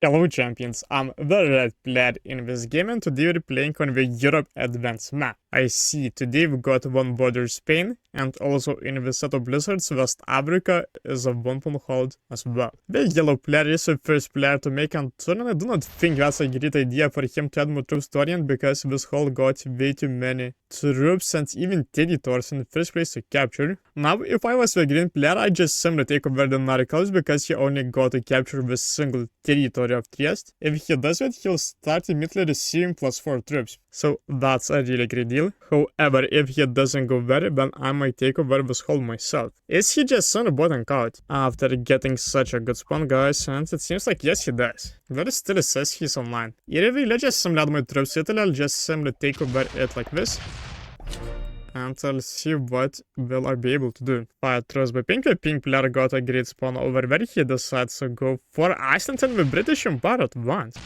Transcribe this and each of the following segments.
Hello champions, I'm the red player in this game and today we're playing on the Europe Advance map. I see, today we've got one border Spain and also in the set of blizzards West Africa is a 1-point hold as well. The yellow player is the first player to make a turn and I do not think that's a great idea for him to add more troops to Orient because this hold got way too many troops and even territories in the first place to capture. Now if I was the green player I'd just simply take over the Narcos because he only got to capture the single territory of Trieste. If he does it, he'll start immediately receiving +4 troops. So that's a really great deal. However, if he doesn't go there, then I might take over this hold myself. Is he just on a bottom out after getting such a good spawn, guys? And it seems like yes, he does. There still says he's online. Either way, let's just simply add my troops to Italy. I'll just simply take over it like this. And I'll see what will I be able to do. Fire throws by pink. The pink player got a great spawn over where he decides to go for Iceland and the British Empire at once.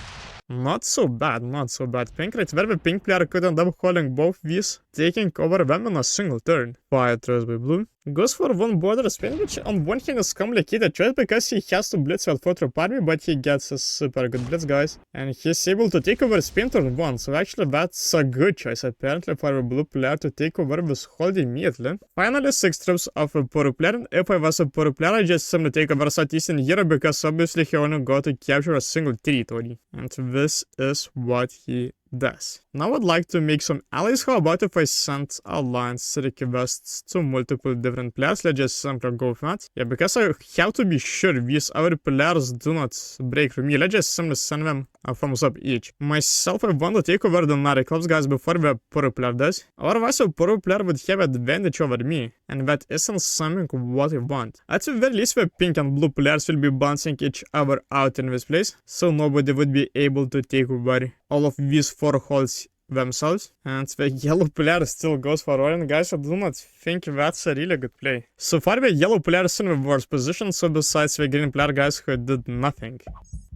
Not so bad, not so bad. Pink right where the pink player could end up holding both these, taking over them in a single turn. Fire throws by blue. Goes for one border Spain, which on one hand is complicated choice because he has to blitz with 4 troop army, but he gets a super good blitz, guys. And he's able to take over Spain turn 1, so actually that's a good choice apparently for a blue player to take over this hold immediately. Finally 6 troops of a Poro player. If I was a Poro player, I just simply take over Southeastern Europe because obviously he only got to capture a single territory. And this is what he does. Now I'd like to make some allies. How about if I send alliance requests to multiple different players? Let's just simply go with that. Yeah, because I have to be sure these other players do not break through me. Let's just simply send them a thumbs up each. Myself, I want to take over the Narcos, guys, before the Poro player does. Otherwise, a Poro player would have advantage over me, and that isn't something what I want. At the very least, the pink and blue players will be bouncing each other out in this place, so nobody would be able to take over all of these 4 holds themselves. And the yellow player still goes for Orient, guys. I do not think that's a really good play. So far the yellow player is in the worst position, so besides the green player, guys, who did nothing.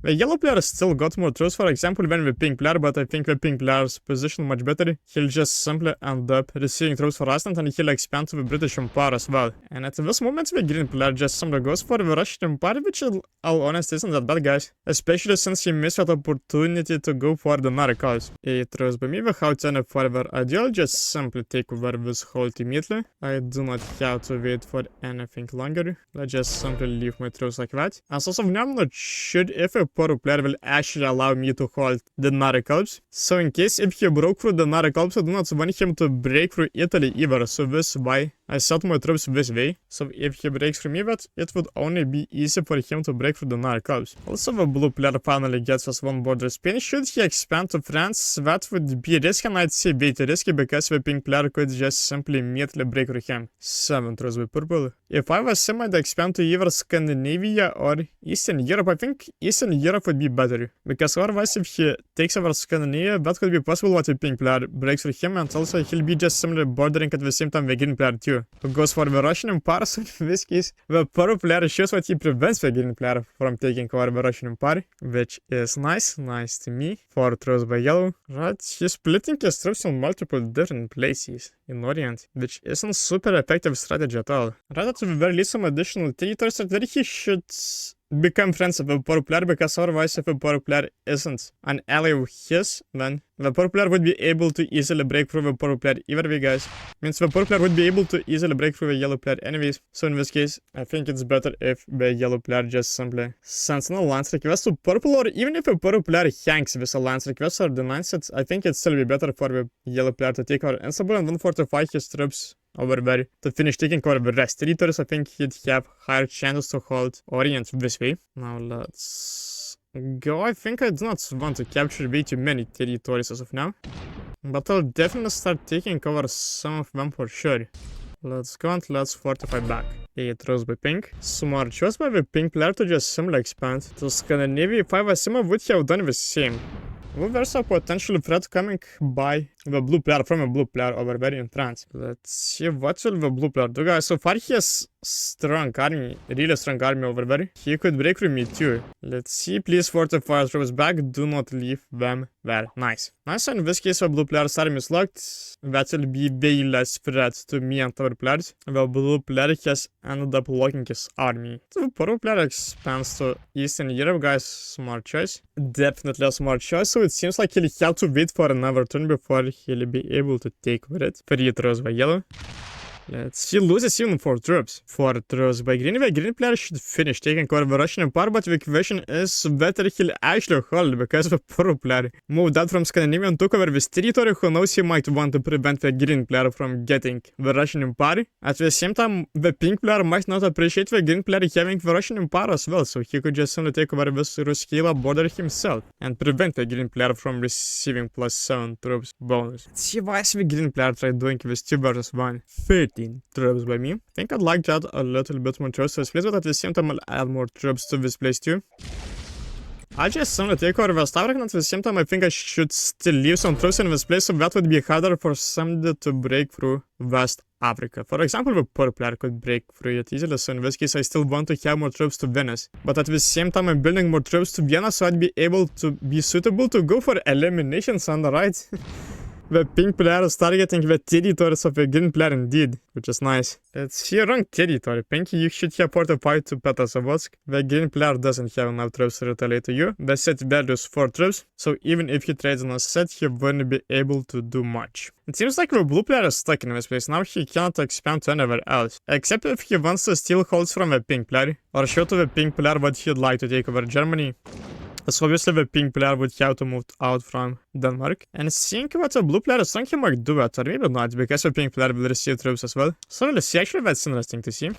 The yellow player still got more troops, for example, than the pink player, but I think the pink player's position much better. He'll just simply end up receiving troops for Iceland and he'll expand to the British Empire as well. And at this moment, the green player just simply goes for the Russian Empire, which, I'll honest, isn't that bad, guys. Especially since he missed that opportunity to go for the Narcos. He throws by me without any further ado. I'll just simply take over this hold immediately. I do not have to wait for anything longer. Let's just simply leave my troops like that. As of now, I'm not sure if a Poro player will actually allow me to hold the Narcos. So in case if he broke through the Narcos, I do not want him to break through Italy either. So this is why I set my troops this way. So if he breaks through me, but it would only be easy for him to break through the Narcos. Also, the blue player finally gets us one border Spain. Should he expand to France? That would be risky, and I'd say way too risky because the pink player could just simply immediately break through him. 7 troops with purple. If I was him, I'd expand to either Scandinavia or Eastern Europe. I think Eastern Europe would be better, because otherwise if he takes over Scandinavia, that could be possible what the pink player breaks through him, and also he'll be just simply bordering at the same time the green player too, who goes for the Russian Empire. So in this case, the Poro player shows what he prevents the green player from taking over the Russian Empire, which is nice to me. 4 throws by yellow. Right, he's splitting his troops in multiple different places in Orient, which isn't super effective strategy at all. Right, at the very least some additional territories that he should become friends with the Poro player, because otherwise if a Poro player isn't an ally of his, then the Poro player would be able to easily break through the Poro player either way, guys. Means the Poro player would be able to easily break through the yellow player anyways. So in this case, I think it's better if the yellow player just simply sends an alliance request to purple, or even if a Poro player hangs this alliance request or denies it, I think it'd still be better for the yellow player to take over Istanbul and then fortify his troops over there to finish taking over the rest territories. I think he'd have higher chances to hold Orient this way. Now let's go. I think I do not want to capture way too many territories as of now, but I'll definitely start taking over some of them for sure. Let's go and let's fortify back. 8 rows by pink. Smart choice by the pink player to just simply expand to Scandinavia. If I was him, I would have done the same. Well, there's a potential threat coming by the blue player from a blue player over very in France. Let's see what will the blue player do, guys. So far he has strong army, really strong army over there. He could break through me too. Let's see, please fortify troops back. Do not leave them there. Nice. Nice, in this case the blue player's army is locked. That will be way less threat to me and our players. The blue player has ended up locking his army. The purple player expands to Eastern Europe, guys. Smart choice. Definitely a smart choice. So it seems like he'll have to wait for another turn before he'll be able to take with it. 3 throws by yellow. Let's see, loses even 4 troops. 4 throws by green. The green player should finish taking over the Russian Empire, but the question is whether he'll actually hold, because the purple player moved out from Scandinavia and took over this territory. Who knows, he might want to prevent the green player from getting the Russian Empire. At the same time, the pink player might not appreciate the green player having the Russian Empire as well, so he could just simply take over this Ruskila border himself and prevent the green player from receiving +7 troops bonus. Let's see why is the green player try doing this 2 versus 1. 13 troops by me. I think I'd like to add a little bit more troops to this place, but at the same time I'll add more troops to this place too. I just want to take over West Africa, and at the same time I think I should still leave some troops in this place, so that would be harder for somebody to break through West Africa. For example, the purple player could break through it easily, so in this case I still want to have more troops to Venice. But at the same time I'm building more troops to Vienna, so I'd be able to be suitable to go for eliminations on the right. The pink player is targeting the territories of the green player indeed, which is nice. It's here wrong territory. Pink, you should have fortified to Petrozavodsk. The green player doesn't have enough troops to retaliate to you. The set value is 4 troops, so even if he trades on a set, he won't be able to do much. It seems like the blue player is stuck in this place. Now he cannot expand to anywhere else, except if he wants to steal holds from the pink player, or show to the pink player what he'd like to take over Germany. So obviously the pink player would have to move out from Denmark. And seeing what the blue player is thinking, he might do it, or maybe not, because the pink player will receive troops as well. So let's see, actually that's interesting to see.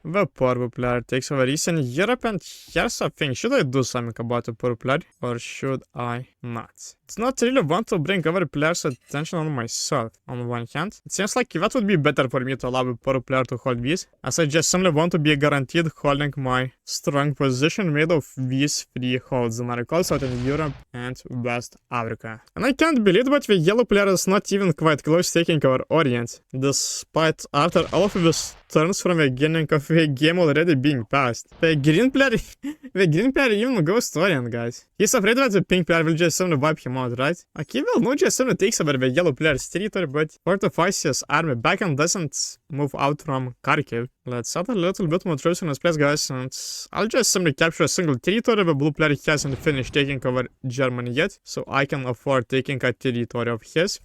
The purple player takes over Eastern Europe, and here's a thing. Should I do something about the purple player, or should I not? It's not really want to bring other players' attention on myself, on one hand. It seems like that would be better for me to allow the purple player to hold these, as I just simply want to be guaranteed holding my strong position made of these 3 holds, America, Southern Europe, and West Africa. And I can't believe it, but the yellow player is not even quite close taking our Orient, despite after all of these turns from the beginning of the game already being passed. The green player even goes to Orient, guys. He's afraid that the pink player will just simply wipe him out, right? Okay, well, no, just simply takes over the yellow player's territory, but fortifies his army back and doesn't move out from Kharkiv. Let's add a little bit more troops in this place, guys, and I'll just simply capture a single territory. The blue player hasn't finished taking over Germany yet, so I can afford taking a territory of his.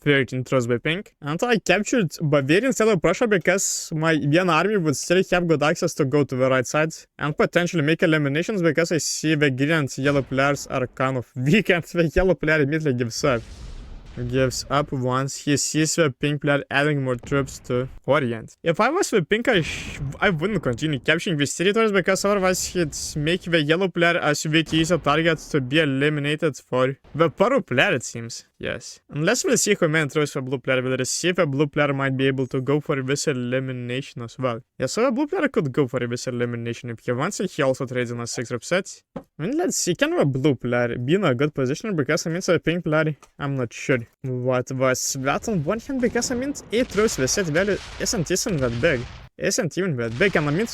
13 troops by pink. And I captured Bavaria instead of Prussia because my Vienna army would still have good access to go to the right side and potentially make eliminations, because I see the green and yellow players are kind of weak, and the yellow player immediately gives up. Once he sees the pink player adding more troops to Orient. If I was the pink, I wouldn't continue capturing these territories, because otherwise he'd make the yellow player a Soviet easy target to be eliminated for the purple player, it seems. Yes. Unless we'll see how many troops the blue player will receive, the blue player might be able to go for this elimination as well. Yeah, so the blue player could go for this elimination if he wants, and he also trades on a 6 troop set. I mean, let's see, can the blue player be in a good position? Because I mean, so the pink player, I'm not sure what was that on one hand, because I mean, 8 troops, the set value isn't that big. Isn't even that big, and I mean,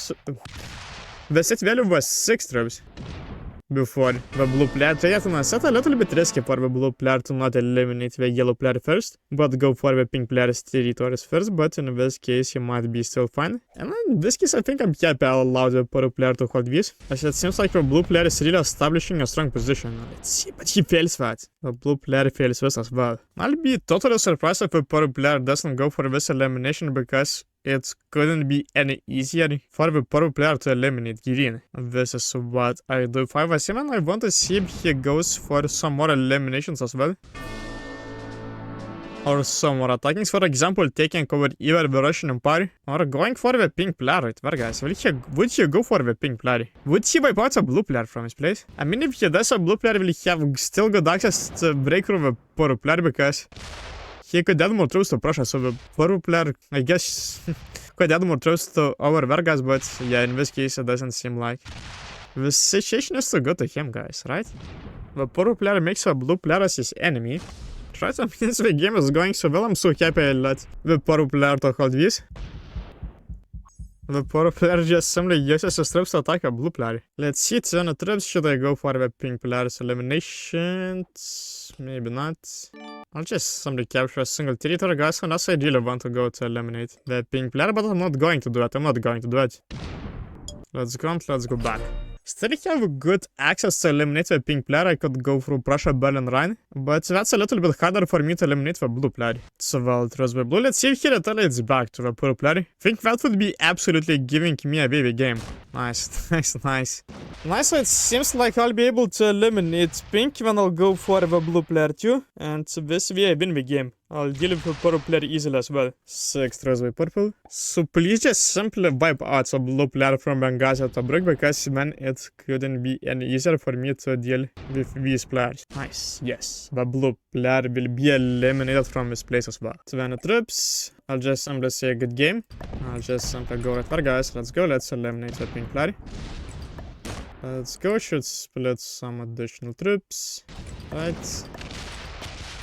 the set value was 6 troops before the blue player. So yes, it's a little bit risky for the blue player to not eliminate the yellow player first, but go for the pink player's territories first, but in this case he might be still fine. And in this case I think I'm happy I'll allow the purple player to hold this, as it seems like the blue player is really establishing a strong position. Let's see, but he fails that. The blue player fails this as well. I'll be totally surprised if the purple player doesn't go for this elimination, because it couldn't be any easier for the purple player to eliminate green. This is what I do. 5-7, I want to see if he goes for some more eliminations as well. Or some more attackings, for example, taking over either the Russian Empire or going for the pink player right there, guys. Would he go for the pink player? Would he wipe out a blue player from his place? I mean, if he does, a blue player will have still good access to break through the purple player, because he could add more troops to Prussia, so the purple player, I guess, could add more troops to our war, guys, but yeah, in this case it doesn't seem like the situation is too good to him, guys, right? The purple player makes a blue player as his enemy. right? I mean, the game is going so well. I'm so happy I let the purple player to hold this. The purple player just simply uses his troops to attack a blue player. Let's see, 10 troops. Should I go for the pink player's elimination? Maybe not. I'll just simply capture a single territory, guys, unless I really want to go to eliminate the pink player, but I'm not going to do it. Let's go and let's go back. Still have good access to eliminate the pink player. I could go through Prussia, Berlin, Rhine, but that's a little bit harder for me to eliminate the blue player. So well, trust the blue. Let's see if he retaliates back to the purple player. I think that would be absolutely giving me away the game. Nice, nice. So it seems like I'll be able to eliminate pink when I'll go for the blue player too, and this way I win the game. I'll deal with the purple player easily as well. 6 throws by purple. So please just simply wipe out the blue player from Benghazi to Brook, because then it couldn't be any easier for me to deal with these players. Nice, yes. The blue player will be eliminated from this place as well. 20 troops. I'll just simply say good game. I'll just simply go right there, guys. Let's go. Let's eliminate the pink player. Let's go. Should split some additional troops. Right.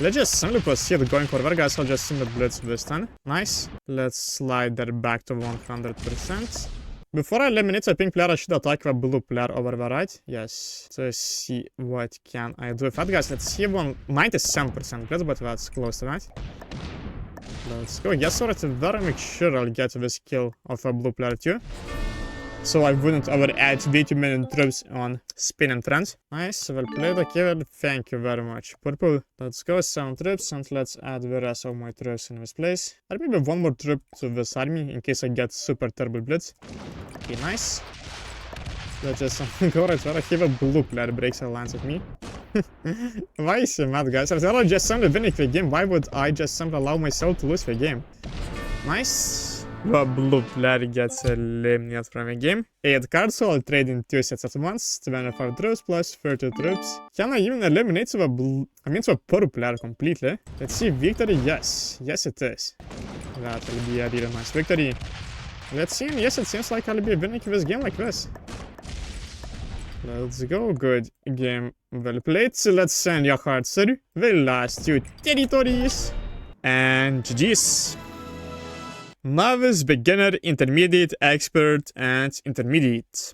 Let's just simply proceed going for there, guys. I'll just simply blitz this time. Nice. Let's slide that back to 100%. Before I eliminate the pink player, I should attack the blue player over there, right? Yes. So see what can I do with that, guys. Let's see 97% blitz, but that's close to that. Let's go. Yes, alright. Very make sure I'll get this kill of a blue player too, so I wouldn't overadd way too many troops on Spain and France. Nice, well played. Okay, well, thank you very much. Purple. Let's go 7 troops and let's add the rest of my troops in this place. I'll maybe one more troop to this army in case I get super turbo blitz. Okay, nice. Let's just go right there. I have a blue player breaks alliance with me. Why is he mad, guys? I'll just simply winning the game. Why would I just simply allow myself to lose the game? Nice. The blue player gets eliminated from the game. 8 cards, so I'll trade in 2 sets at once. 25 troops plus 30 troops. Can I even eliminate the purple player completely? Let's see, victory, yes. Yes, it is. That will be a really nice victory. Let's see, and yes, it seems like I'll be winning this game like this. Let's go, good game, well played. So let's send your hearts to the last 2 territories. And GG's. Novice, beginner, intermediate, expert, and intermediate.